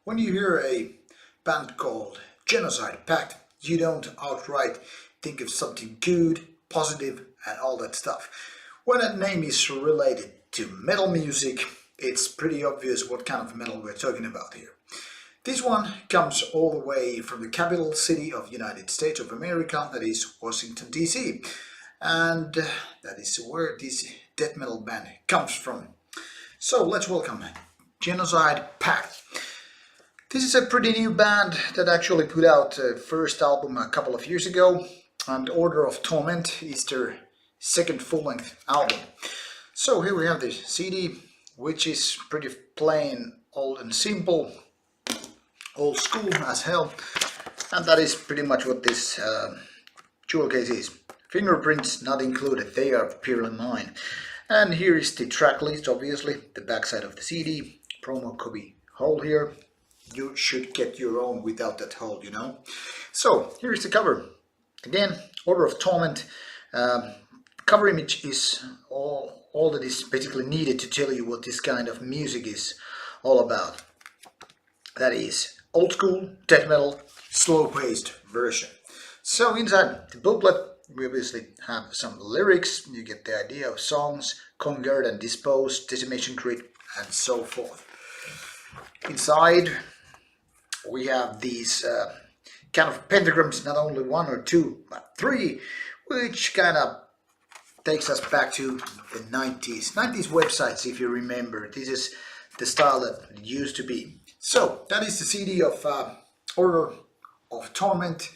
When you hear a band called Genocide Pact, you don't outright think of something good, positive, and all that stuff. When that name is related to metal music, it's pretty obvious what kind of metal we're talking about here. This one comes all the way from the capital city of United States of America, that is Washington D.C. And that is where this death metal band comes from. So let's welcome Genocide Pact. This is a pretty new band that actually put out a first album a couple of years ago, and Order of Torment is their second full-length album. So here we have the CD, which is pretty plain, old and simple, old school as hell, and that is pretty much what this jewel case is. Fingerprints not included, they are purely mine. And here is the track list, obviously, the backside of the CD, promo copy hole here. You should get your own without that hole, you know. So here is the cover. Again, Order of Torment. Cover image is all that is basically needed to tell you what this kind of music is all about. That is old school death metal, slow-paced version. So inside the booklet, we obviously have some lyrics. You get the idea of songs, Conquered and Disposed, Decimation Grid, and so forth. Inside, we have these kind of pentagrams, not only one or two, but three, which kind of takes us back to the 90s. 90s websites, if you remember. This is the style that it used to be. So, that is the CD of Order of Torment.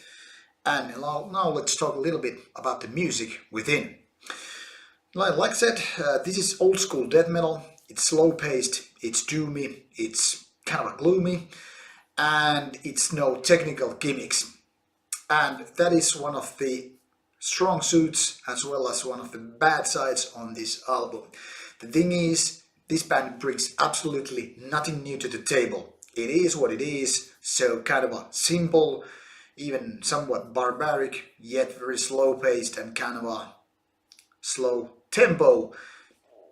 And now let's talk a little bit about the music within. Like I said, this is old school death metal. It's slow paced, it's doomy, it's kind of gloomy, and it's no technical gimmicks. And that is one of the strong suits as well as one of the bad sides on this album. The thing is, this band brings absolutely nothing new to the table. It is what it is, so kind of a simple, even somewhat barbaric, yet very slow paced and kind of a slow tempo,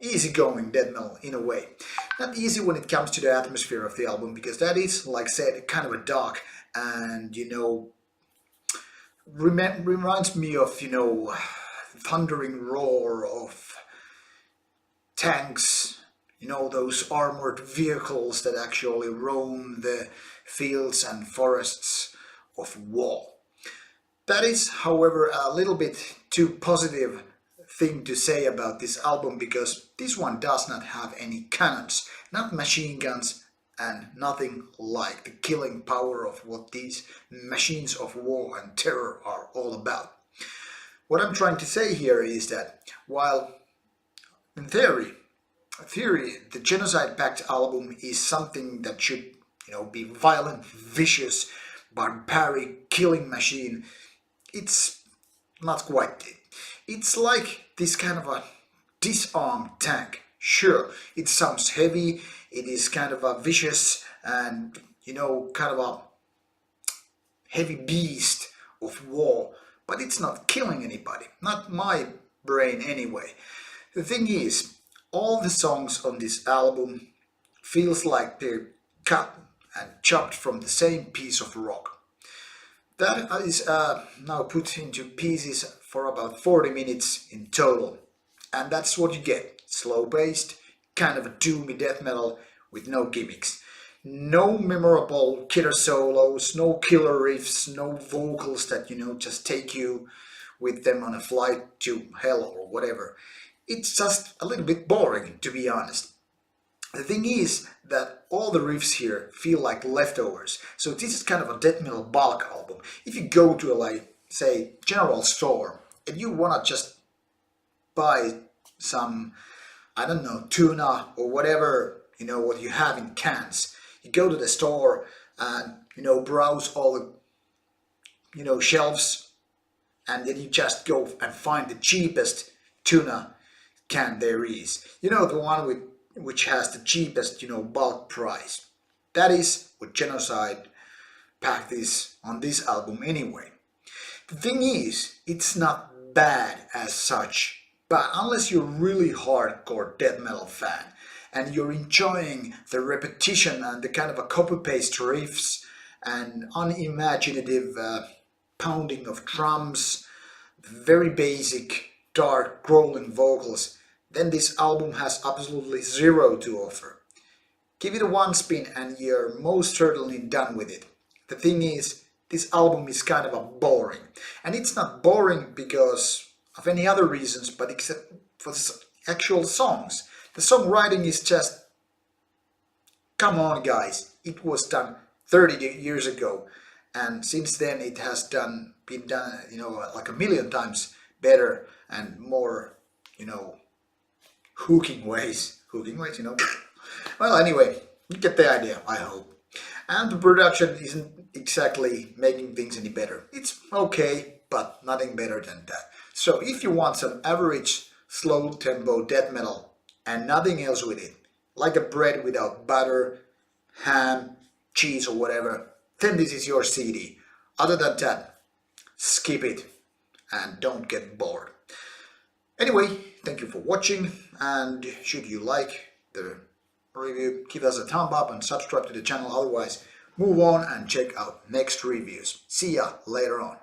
easygoing death metal in a way. Not easy when it comes to the atmosphere of the album, because that is, like I said, kind of a dark and, you know, reminds me of, you know, thundering roar of tanks, you know, those armored vehicles that actually roam the fields and forests of war. That is, however, a little bit too positive thing to say about this album, because this one does not have any cannons, not machine guns, and nothing like the killing power of what these machines of war and terror are all about. What I'm trying to say here is that while in theory the Genocide Pact album is something that should, you know, be violent, vicious, barbaric killing machine, it's not quite it. It's like this kind of a disarmed tank. Sure, it sounds heavy, it is kind of a vicious and, you know, kind of a heavy beast of war, but it's not killing anybody. Not my brain anyway. The thing is, all the songs on this album feels like they're cut and chopped from the same piece of rock. That is now put into pieces for about 40 minutes in total. And that's what you get. Slow-paced, kind of a doomy death metal with no gimmicks. No memorable killer solos, no killer riffs, no vocals that, you know, just take you with them on a flight to hell or whatever. It's just a little bit boring, to be honest. The thing is that all the riffs here feel like leftovers. So this is kind of a death metal bulk album. If you go to a, like, say, general store and you wanna just buy some, I don't know, tuna or whatever, you know, what you have in cans. You go to the store and, you know, browse all the, you know, shelves, and then you just go and find the cheapest tuna can there is. You know, the one which has the cheapest, you know, bulk price. That is what Genocide Pact is on this album anyway. The thing is, it's not bad as such, but unless you're really hardcore death metal fan and you're enjoying the repetition and the kind of a copy-paste riffs and unimaginative pounding of drums, very basic, dark, growling vocals, then this album has absolutely zero to offer. Give it a one spin and you're most certainly done with it. The thing is, this album is kind of a boring. And it's not boring because of any other reasons, but except for the actual songs. The songwriting is just, come on guys, it was done 30 years ago. And since then it has been done, like a million times better and more, hooking ways, Well, anyway, you get the idea, I hope. And the production isn't exactly making things any better. It's okay, but nothing better than that. So if you want some average, slow tempo death metal and nothing else with it, like a bread without butter, ham, cheese or whatever, then this is your CD. Other than that, skip it and don't get bored. Anyway, thank you for watching, and should you like the review, give us a thumb up and subscribe to the channel. Otherwise, move on and check out next reviews. See ya later on.